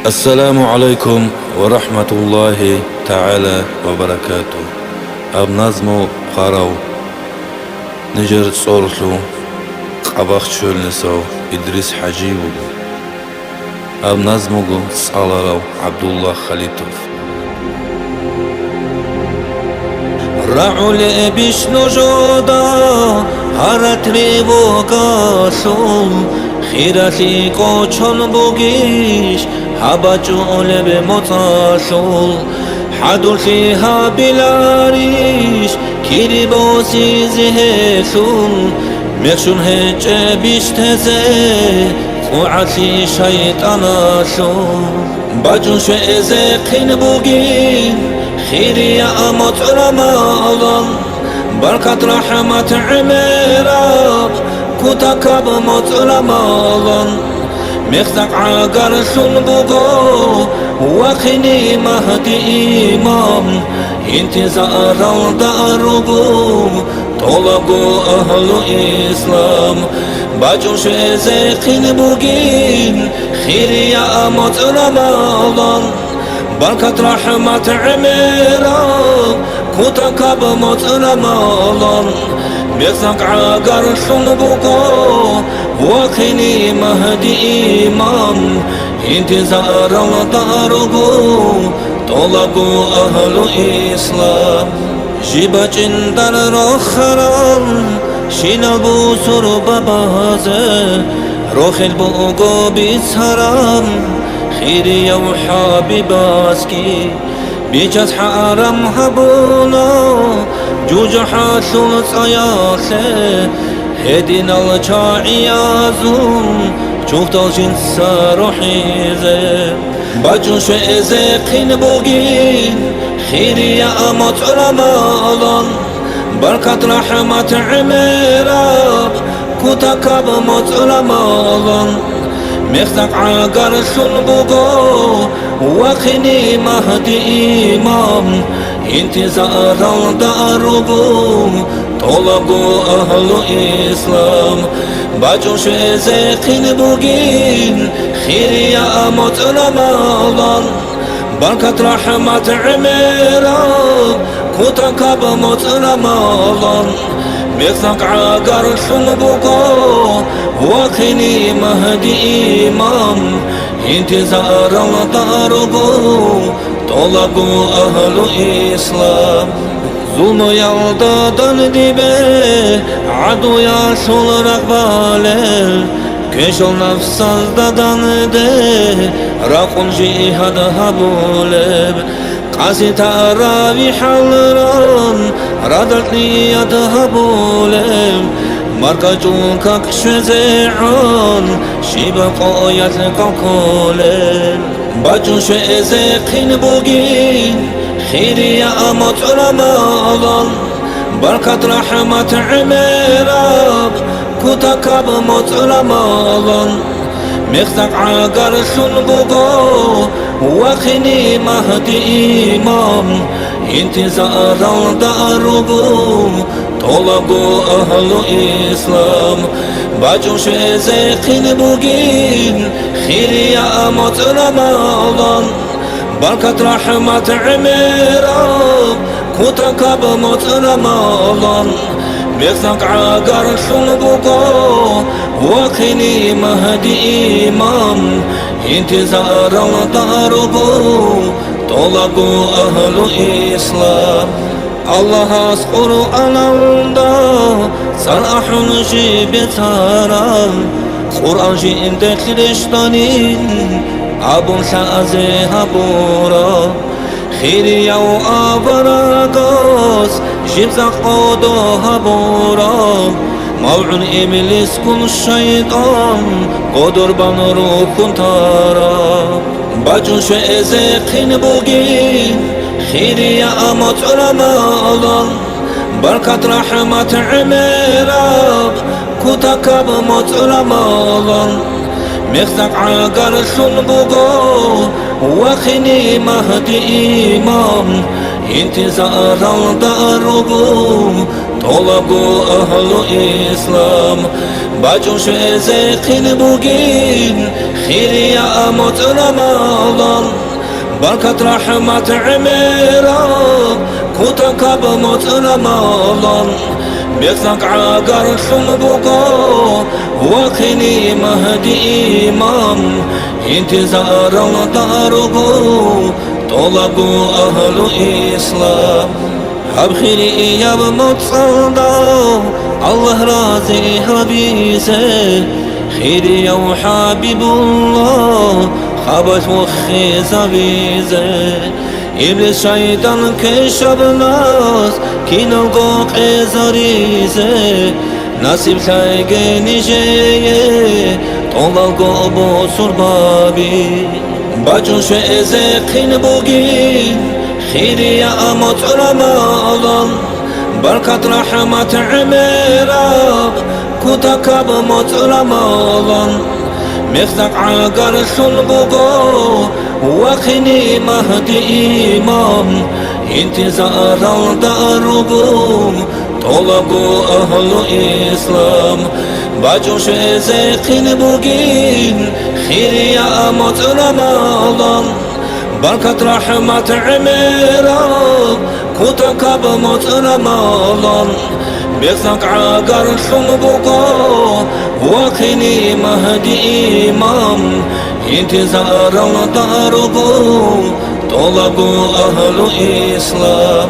Assalamu alaikum wa rahmatullahi ta'ala wa barakatuh. Ab nazmu qaraw Nijer tsorlu qabaq çölnesaw İdris Hacıyev. Ab nazmugu salaraw Abdullah Khalitov. Ra'ul bishnu joda haratri vokasul khirasi kochon bugish habachu olebe motasul hadusi habilarish kiribosi zehesul mekshun heche bishteze fuasi shaytanasul bajun sheze khin bugin خيري أموت رمضان بركة رحمة عميراب كتكب موت رمضان مخزق عقر سنبقو وخني مهدي إمام انتظار الداربو طلبوا أهل إسلام باجو شزيقين بقين خيري أموت رمضان بركة رحمة عميرة كتكب موت رمضان مخزق عقر سنبقو وخني مهدي إمام انتظار الداربو طلبوا أهل إسلام جيباچن در رخرام شنبو سرب بازه روخل بوغو بيسهرام خيري وحابب اسكي بيجاز حرم هبونا جوج حاسل صياخه هدين الچاعيازون شوفت الجنس روحي زي باجون شزيقين بوغين خيري يا أموت رمضان بركة رحمة عميراب كتكب موت رمضان مخزق عقر سنبقو وخني مهدي إمام انتظار الداربو طلبوا أهل إسلام باجو شزيقين بوغين خيري يا أموت رمضان بركة رحمة عميرة كتكب موت رمضان مخزق عقر سنبقو وخني مهدي إمام انتظار الداربو طلبوا أهل إسلام ظلم يلدادن ديبه عدو يشول رقباله كشل نفس الددن ده رقم جهاد هبولب قاسي تراوي حلران ردت نياد هبولب مركجون كشزعان شيبا قايت قاكولن باجون شزقين بوغين خيري يا أموت رمضان بركة رحمة عميراب كتكب موت رمضان مخزق عقر سنبقو وخني مهدي إمام انتظار الداربو طلبوا أهل إسلام باجو شزيقين بوغين خيري يا أموت رمضان بركة رحمة عميرة كتكب موت رمضان مخزق عقر سنبقو وخني مهدي إمام انتظار الداربو طلبوا أهل إسلام الله أذكر ألمدا سرأحن جيبتارا قرآن جين دخلشتانين أبو شازي هبورا خيري يو أبراغاز جيبزا قودو هبورا موعن إبليس كل الشيطان قدر بانرو كنتارا باجون شزيقين بوغين خيري يا أموت رمضان بركة رحمة عميراب كتكب موت رمضان مخزق عقر سنبقو وخني مهدي إمام انتظار الداربو طلبوا أهل إسلام باجو شزيقين بوغين خيري يا أموت رمضان بركة رحمة عميرك كوتك بموت رمضان بيخلق عقر حنبقو وخني مهدي إمام انتظار دارقو طلبوا أهل إسلام أبخيري يا بموت صلدا الله راضي حبيزه خيري يا حبيب الله خبت مخي زبيزه إبليس شيطان كشف ناس كي نلقوك زريزه نصيب تلاقي نجيه طلقوا بوصر بابي باجون شو ازقين بوغين خيري يا أموت رمضان بركة رحمة عميرك كوتك بموت رمضان مخزق عقر خلبقو وخني مهدي إمام انتظار الدارقو طلبوا أهل إسلام باجوش زيقين بوغين خيري يا أموت رمضان بركة رحمة عميرك كوتك بموت رمضان بيخلق عقر حنبقو وخني مهدي إمام انتظار الدارقو طلبوا أهل إسلام